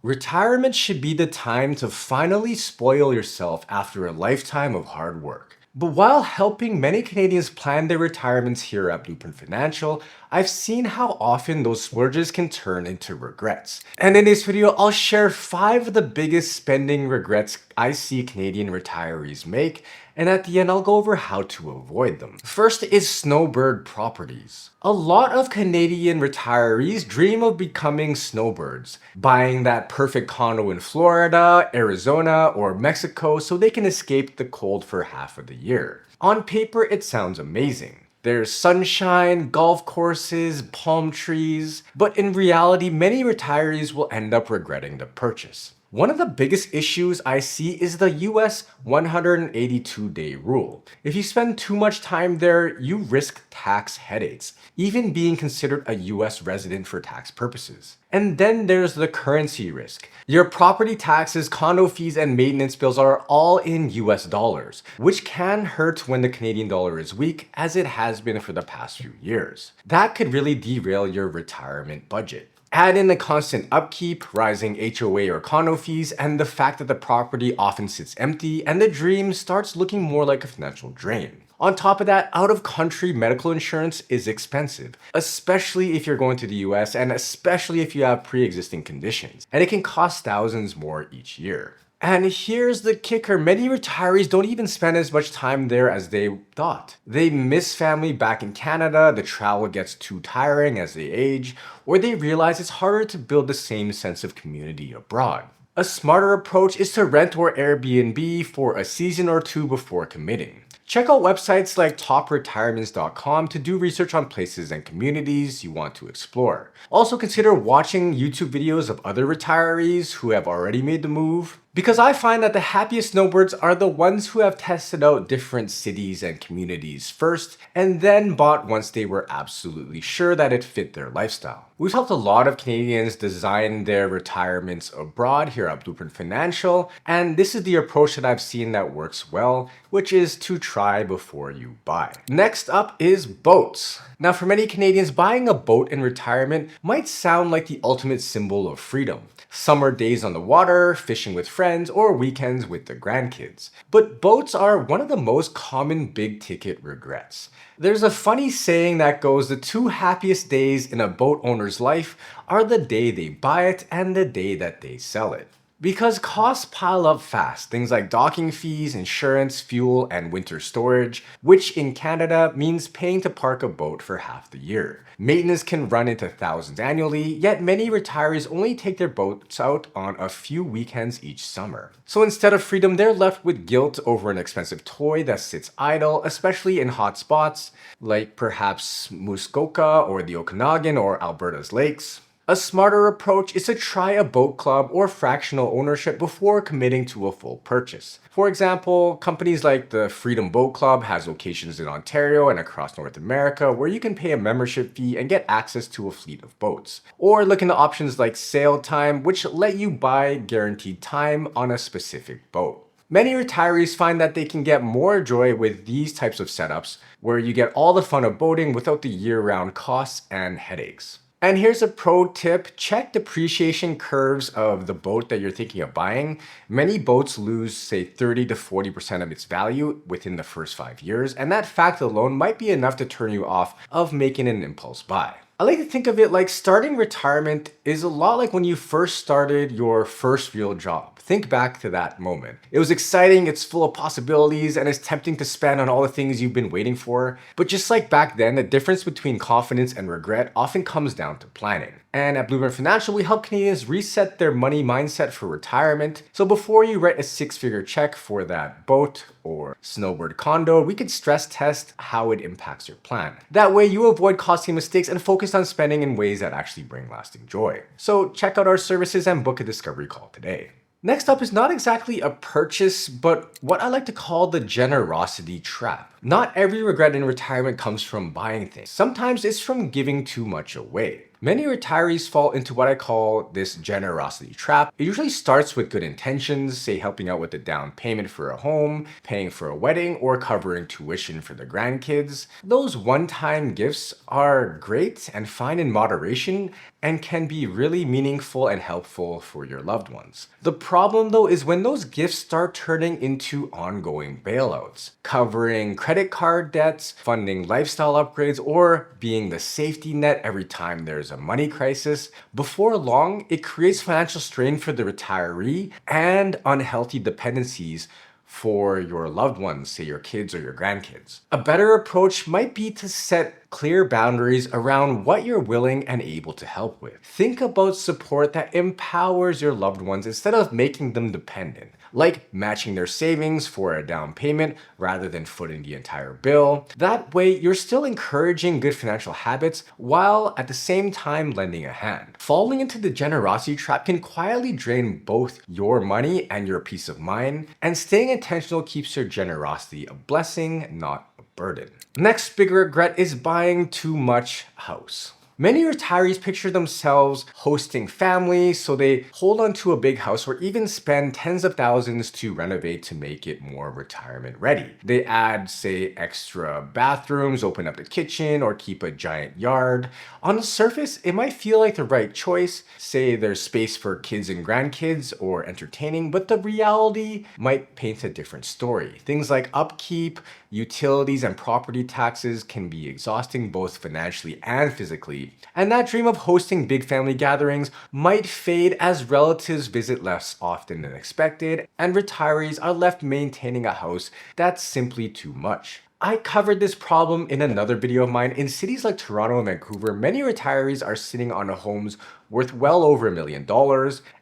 Retirement should be the time to finally spoil yourself after a lifetime of hard work. But while helping many Canadians plan their retirements here at Blueprint Financial, I've seen how often those splurges can turn into regrets. And in this video, I'll share 5 of the biggest spending regrets I see Canadian retirees make, and at the end, I'll go over how to avoid them. First is Snowbird Properties. A lot of Canadian retirees dream of becoming snowbirds, buying that perfect condo in Florida, Arizona, or Mexico so they can escape the cold for half of the year. On paper, it sounds amazing. There's sunshine, golf courses, palm trees, but in reality, many retirees will end up regretting the purchase. One of the biggest issues I see is the US 182-day rule. If you spend too much time there, you risk tax headaches, even being considered a US resident for tax purposes. And then there's the currency risk. Your property taxes, condo fees, and maintenance bills are all in US dollars, which can hurt when the Canadian dollar is weak, as it has been for the past few years. That could really derail your retirement budget. Add in the constant upkeep, rising HOA or condo fees, and the fact that the property often sits empty, and the dream starts looking more like a financial drain. On top of that, out-of-country medical insurance is expensive, especially if you're going to the US and especially if you have pre-existing conditions, and it can cost thousands more each year. And here's the kicker, many retirees don't even spend as much time there as they thought. They miss family back in Canada, the travel gets too tiring as they age, or they realize it's harder to build the same sense of community abroad. A smarter approach is to rent or Airbnb for a season or two before committing. Check out websites like topretirements.com to do research on places and communities you want to explore. Also consider watching YouTube videos of other retirees who have already made the move, because I find that the happiest snowbirds are the ones who have tested out different cities and communities first and then bought once they were absolutely sure that it fit their lifestyle. We've helped a lot of Canadians design their retirements abroad here at Blueprint Financial, and this is the approach that I've seen that works well, which is to try before you buy. Next up is boats. Now, for many Canadians, buying a boat in retirement might sound like the ultimate symbol of freedom. Summer days on the water, fishing with friends, or weekends with the grandkids. But boats are one of the most common big-ticket regrets. There's a funny saying that goes, the 2 happiest days in a boat owner's life are the day they buy it and the day that they sell it. Because costs pile up fast, things like docking fees, insurance, fuel, and winter storage, which in Canada means paying to park a boat for half the year. Maintenance can run into thousands annually, yet many retirees only take their boats out on a few weekends each summer. So instead of freedom, they're left with guilt over an expensive toy that sits idle, especially in hot spots like perhaps Muskoka or the Okanagan or Alberta's lakes. A smarter approach is to try a boat club or fractional ownership before committing to a full purchase. For example, companies like the Freedom Boat Club has locations in Ontario and across North America where you can pay a membership fee and get access to a fleet of boats. Or look into options like Sail Time, which let you buy guaranteed time on a specific boat. Many retirees find that they can get more joy with these types of setups where you get all the fun of boating without the year-round costs and headaches. And here's a pro tip, check depreciation curves of the boat that you're thinking of buying. Many boats lose, say, 30 to 40% of its value within the first 5 years, and that fact alone might be enough to turn you off of making an impulse buy. I like to think of it like starting retirement is a lot like when you first started your first real job. Think back to that moment. It was exciting, it's full of possibilities, and it's tempting to spend on all the things you've been waiting for. But just like back then, the difference between confidence and regret often comes down to planning. And at Blueprint Financial, we help Canadians reset their money mindset for retirement. So before you write a 6-figure check for that boat or snowbird condo, we can stress test how it impacts your plan. That way you avoid costly mistakes and focus on spending in ways that actually bring lasting joy. So check out our services and book a discovery call today. Next up is not exactly a purchase, but what I like to call the generosity trap. Not every regret in retirement comes from buying things. Sometimes it's from giving too much away. Many retirees fall into what I call this generosity trap. It usually starts with good intentions, say helping out with the down payment for a home, paying for a wedding, or covering tuition for the grandkids. Those one-time gifts are great and fine in moderation and can be really meaningful and helpful for your loved ones. The problem though is when those gifts start turning into ongoing bailouts, covering credit card debts, funding lifestyle upgrades, or being the safety net every time there's a money crisis. Before long, it creates financial strain for the retiree and unhealthy dependencies for your loved ones, say your kids or your grandkids. A better approach might be to set clear boundaries around what you're willing and able to help with. Think about support that empowers your loved ones instead of making them dependent, like matching their savings for a down payment rather than footing the entire bill. That way, you're still encouraging good financial habits while at the same time lending a hand. Falling into the generosity trap can quietly drain both your money and your peace of mind, and staying intentional keeps your generosity a blessing, not a burden. Next big regret is buying too much house. Many retirees picture themselves hosting families, so they hold on to a big house or even spend tens of thousands to renovate to make it more retirement ready. They add, say, extra bathrooms, open up the kitchen, or keep a giant yard. On the surface, it might feel like the right choice, say there's space for kids and grandkids or entertaining, but the reality might paint a different story. Things like upkeep, utilities, and property taxes can be exhausting both financially and physically. And that dream of hosting big family gatherings might fade as relatives visit less often than expected, and retirees are left maintaining a house that's simply too much. I covered this problem in another video of mine. In cities like Toronto and Vancouver, many retirees are sitting on homes worth well over $1 million.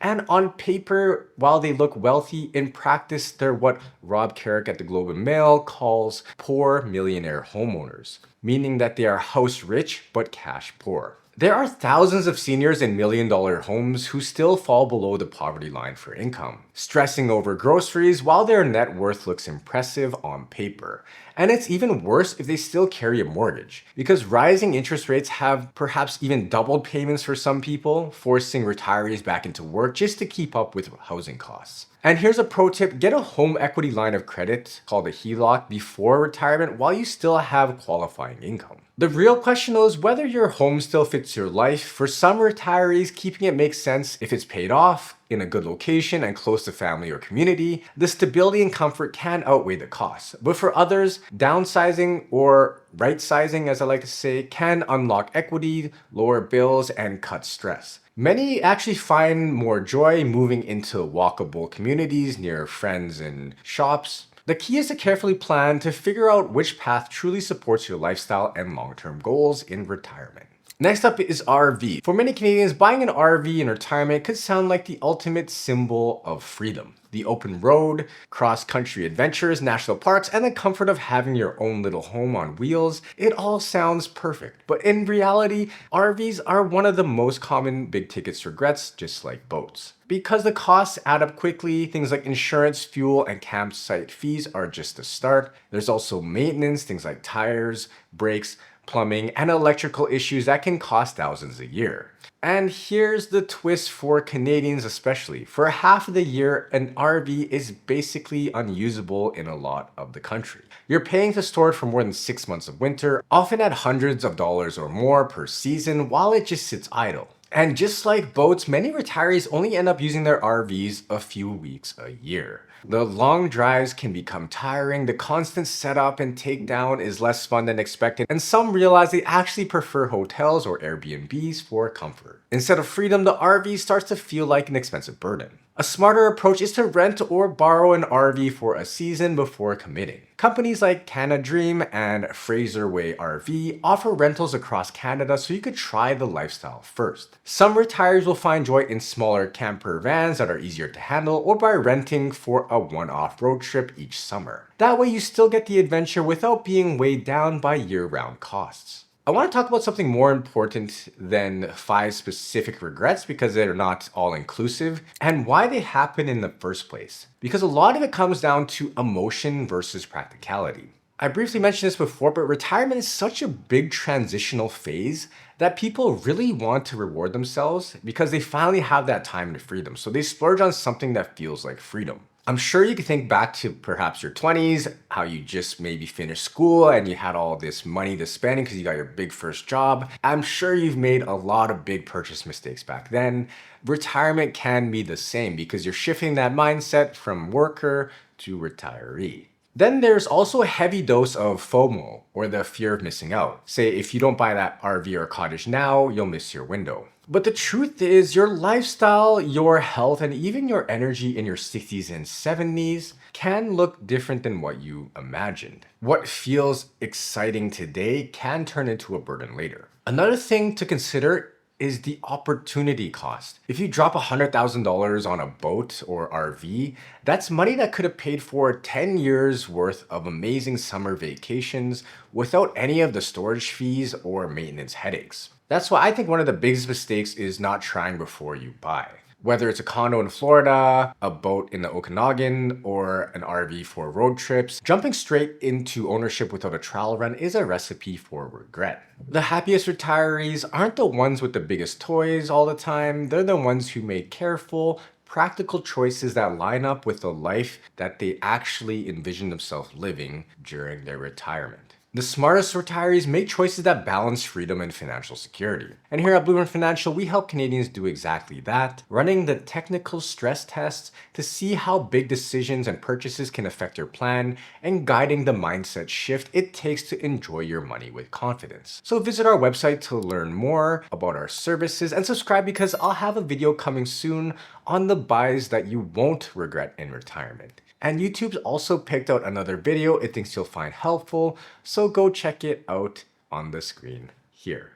And on paper, while they look wealthy, in practice, they're what Rob Carrick at the Globe and Mail calls poor millionaire homeowners, meaning that they are house rich but cash poor. There are thousands of seniors in million-dollar homes who still fall below the poverty line for income, stressing over groceries while their net worth looks impressive on paper. And it's even worse if they still carry a mortgage, because rising interest rates have perhaps even doubled payments for some people, forcing retirees back into work just to keep up with housing costs. And here's a pro tip: get a home equity line of credit called a HELOC before retirement while you still have qualifying income. The real question though is whether your home still fits your life. For some retirees, keeping it makes sense if it's paid off, in a good location, and close to family or community. The stability and comfort can outweigh the costs. But for others, downsizing or right-sizing, as I like to say, can unlock equity, lower bills, and cut stress. Many actually find more joy moving into walkable communities near friends and shops. The key is to carefully plan to figure out which path truly supports your lifestyle and long-term goals in retirement. Next up is RV. For many Canadians, buying an RV in retirement could sound like the ultimate symbol of freedom. The open road, cross-country adventures, national parks, and the comfort of having your own little home on wheels, it all sounds perfect. But in reality, RVs are one of the most common big ticket regrets, just like boats. Because the costs add up quickly, things like insurance, fuel, and campsite fees are just the start. There's also maintenance, things like tires, brakes, plumbing, and electrical issues that can cost thousands a year. And here's the twist for Canadians especially. For half of the year, an RV is basically unusable in a lot of the country. You're paying to store it for more than 6 months of winter, often at hundreds of dollars or more per season, while it just sits idle. And just like boats, many retirees only end up using their RVs a few weeks a year. The long drives can become tiring, the constant setup and takedown is less fun than expected, and some realize they actually prefer hotels or Airbnbs for comfort. Instead of freedom, the RV starts to feel like an expensive burden. A smarter approach is to rent or borrow an RV for a season before committing. Companies like Canada Dream and Fraser Way RV offer rentals across Canada so you could try the lifestyle first. Some retirees will find joy in smaller camper vans that are easier to handle, or by renting for a one-off road trip each summer. That way you still get the adventure without being weighed down by year-round costs. I want to talk about something more important than 5 specific regrets, because they're not all inclusive, and why they happen in the first place. Because a lot of it comes down to emotion versus practicality. I briefly mentioned this before, but retirement is such a big transitional phase that people really want to reward themselves because they finally have that time and freedom. So they splurge on something that feels like freedom. I'm sure you can think back to perhaps your 20s, how you just maybe finished school and you had all this money to spend because you got your big first job. I'm sure you've made a lot of big purchase mistakes back then. Retirement can be the same because you're shifting that mindset from worker to retiree. Then there's also a heavy dose of FOMO, or the fear of missing out. Say, if you don't buy that RV or cottage now, you'll miss your window. But the truth is, your lifestyle, your health, and even your energy in your 60s and 70s can look different than what you imagined. What feels exciting today can turn into a burden later. Another thing to consider is the opportunity cost. If you drop $100,000 on a boat or RV, that's money that could have paid for 10 years worth of amazing summer vacations without any of the storage fees or maintenance headaches. That's why I think one of the biggest mistakes is not trying before you buy. Whether it's a condo in Florida, a boat in the Okanagan, or an RV for road trips, jumping straight into ownership without a trial run is a recipe for regret. The happiest retirees aren't the ones with the biggest toys all the time. They're the ones who made careful, practical choices that line up with the life that they actually envision themselves living during their retirement. The smartest retirees make choices that balance freedom and financial security. And here at Blueprint Financial, we help Canadians do exactly that, running the technical stress tests to see how big decisions and purchases can affect your plan and guiding the mindset shift it takes to enjoy your money with confidence. So visit our website to learn more about our services and subscribe because I'll have a video coming soon on the buys that you won't regret in retirement. And YouTube's also picked out another video it thinks you'll find helpful, so go check it out on the screen here.